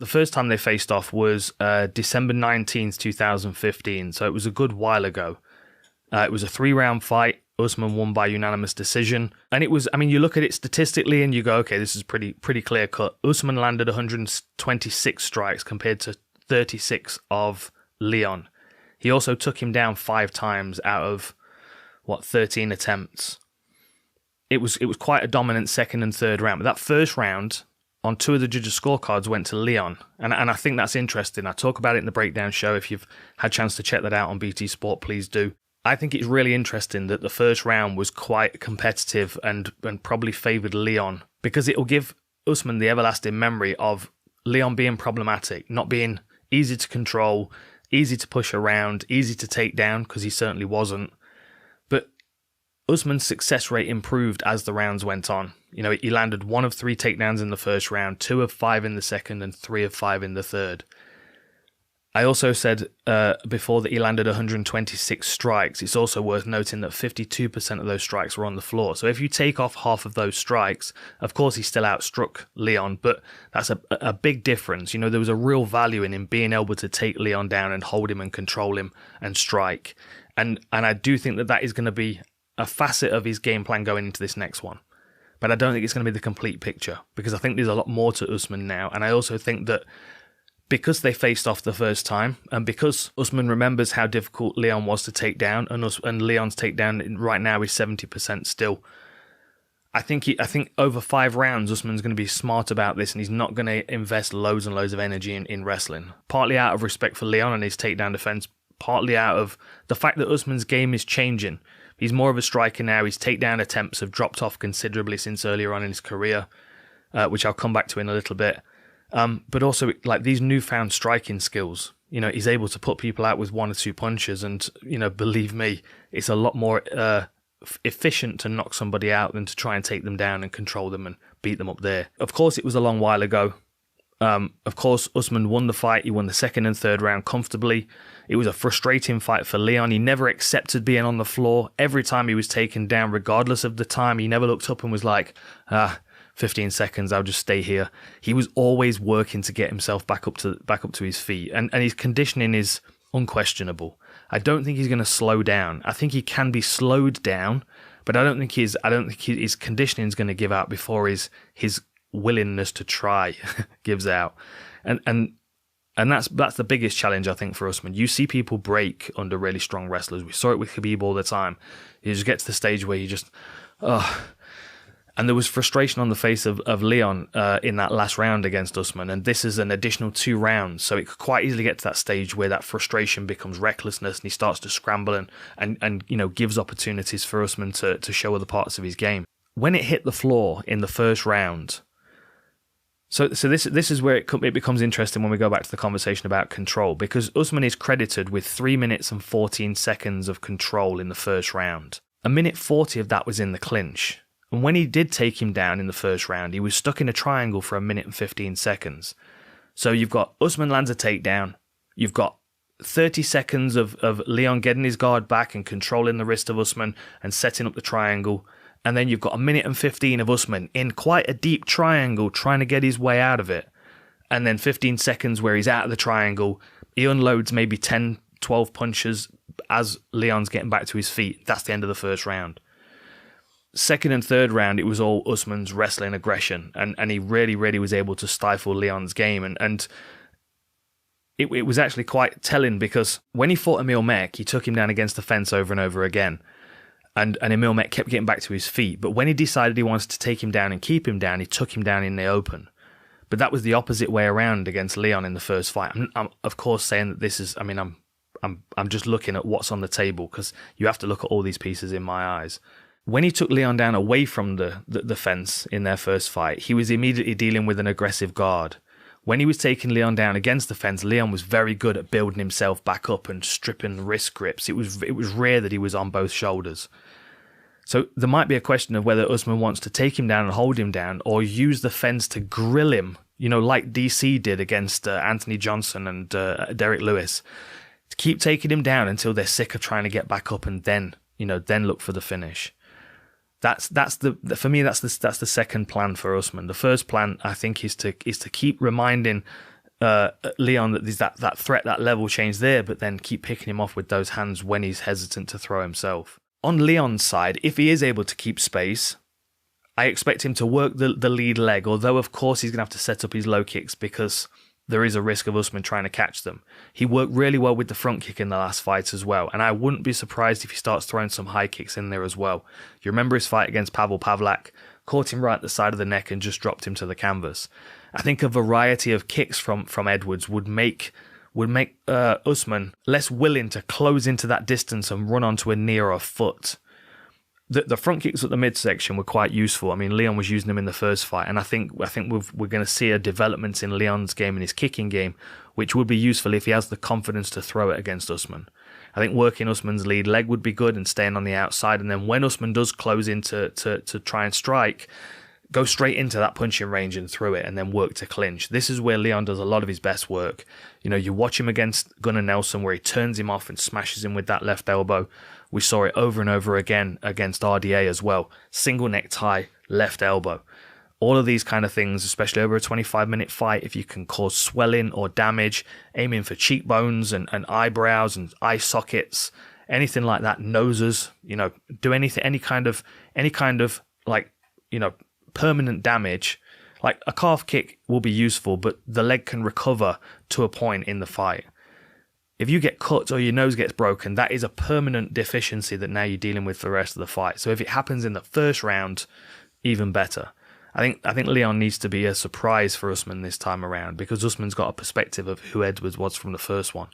The first time they faced off was December 19th, 2015, so it was a good while ago. It was a 3-round fight. Usman won by unanimous decision. And it was, I mean, you look at it statistically and you go, okay, this is pretty clear cut. Usman landed 126 strikes compared to 36 of Leon. He also took him down 5 times out of, 13 attempts. It was quite a dominant second and third round. But that first round, on 2 of the judges' scorecards, went to Leon. And I think that's interesting. I talk about it in the breakdown show. If you've had a chance to check that out on BT Sport, please do. I think it's really interesting that the first round was quite competitive and probably favoured Leon, because it will give Usman the everlasting memory of Leon being problematic, not being easy to control, easy to push around, easy to take down, because he certainly wasn't. But Usman's success rate improved as the rounds went on. You know, he landed 1 of 3 takedowns in the first round, 2 of 5 in the second, and 3 of 5 in the third. I also said before that he landed 126 strikes. It's also worth noting that 52% of those strikes were on the floor. So if you take off half of those strikes, of course he still outstruck Leon, but that's a big difference. You know, there was a real value in him being able to take Leon down and hold him and control him and strike. And I do think that is going to be a facet of his game plan going into this next one. But I don't think it's going to be the complete picture, because I think there's a lot more to Usman now. And I also think that because they faced off the first time, and because Usman remembers how difficult Leon was to take down, and Leon's takedown right now is 70% still, I think over 5 rounds, Usman's going to be smart about this, and he's not going to invest loads and loads of energy in wrestling. Partly out of respect for Leon and his takedown defense, partly out of the fact that Usman's game is changing. He's more of a striker now. His takedown attempts have dropped off considerably since earlier on in his career, which I'll come back to in a little bit. But also, like, these newfound striking skills, you know, he's able to put people out with 1 or 2 punches, and, you know, believe me, it's a lot more efficient to knock somebody out than to try and take them down and control them and beat them up there. Of course, it was a long while ago. Of course, Usman won the fight. He won the second and third round comfortably. It was a frustrating fight for Leon. He never accepted being on the floor. Every time he was taken down, regardless of the time, he never looked up and was like, 15 seconds, I'll just stay here. He was always working to get himself back up to his feet, and his conditioning is unquestionable. I don't think he's going to slow down. I think he can be slowed down, but I don't think his conditioning is going to give out before his willingness to try gives out. And that's the biggest challenge, I think, for Usman. You see people break under really strong wrestlers. We saw it with Khabib all the time. You just get to the stage where you just, And there was frustration on the face of Leon in that last round against Usman, and this is an additional 2 rounds, so it could quite easily get to that stage where that frustration becomes recklessness and he starts to scramble and you know, gives opportunities for Usman to show other parts of his game. When it hit the floor in the first round, so this is where it becomes interesting when we go back to the conversation about control, because Usman is credited with 3 minutes and 14 seconds of control in the first round. 1:40 of that was in the clinch. And when he did take him down in the first round, he was stuck in a triangle for 1 minute and 15 seconds. So you've got Usman lands a takedown. You've got 30 seconds of Leon getting his guard back and controlling the wrist of Usman and setting up the triangle. And then you've got 1 minute and 15 of Usman in quite a deep triangle trying to get his way out of it. And then 15 seconds where he's out of the triangle. He unloads maybe 10, 12 punches as Leon's getting back to his feet. That's the end of the first round. Second and third round, it was all Usman's wrestling aggression, and he really, really was able to stifle Leon's game. And it was actually quite telling, because when he fought Emil Mek, he took him down against the fence over and over again. And Emil Mek kept getting back to his feet. But when he decided he wanted to take him down and keep him down, he took him down in the open. But that was the opposite way around against Leon in the first fight. I'm of course saying that this is, I mean, I'm just looking at what's on the table, because you have to look at all these pieces in my eyes. When he took Leon down away from the fence in their first fight, he was immediately dealing with an aggressive guard. When he was taking Leon down against the fence, Leon was very good at building himself back up and stripping wrist grips. It was rare that he was on both shoulders. So there might be a question of whether Usman wants to take him down and hold him down, or use the fence to grill him, you know, like DC did against Anthony Johnson and Derek Lewis. To keep taking him down until they're sick of trying to get back up, and then look for the finish. For me, that's the second plan for Usman. The first plan, I think, is to keep reminding Leon that there's that threat, that level change there, but then keep picking him off with those hands when he's hesitant to throw himself. On Leon's side, if he is able to keep space, I expect him to work the lead leg, although of course he's going to have to set up his low kicks because there is a risk of Usman trying to catch them. He worked really well with the front kick in the last fight as well, and I wouldn't be surprised if he starts throwing some high kicks in there as well. You remember his fight against Pavel Pavlak, caught him right at the side of the neck and just dropped him to the canvas. I think a variety of kicks from Edwards would make Usman less willing to close into that distance and run onto a knee or a foot. The front kicks at the midsection were quite useful. I mean, Leon was using them in the first fight, and I think we're going to see a development in Leon's game and his kicking game, which would be useful if he has the confidence to throw it against Usman. I think working Usman's lead leg would be good and staying on the outside, and then when Usman does close in to try and strike, go straight into that punching range and through it, and then work to clinch. This is where Leon does a lot of his best work. You know, you watch him against Gunnar Nelson where he turns him off and smashes him with that left elbow. We saw it over and over again against RDA as well. Single neck tie, left elbow. All of these kind of things, especially over a 25-minute fight, if you can cause swelling or damage, aiming for cheekbones and eyebrows and eye sockets, anything like that, noses, you know, do anything, any kind of like, you know, permanent damage. Like a calf kick will be useful, but the leg can recover to a point in the fight. If you get cut or your nose gets broken, that is a permanent deficiency that now you're dealing with for the rest of the fight. So if it happens in the first round, even better. I think Leon needs to be a surprise for Usman this time around because Usman's got a perspective of who Edwards was from the first one.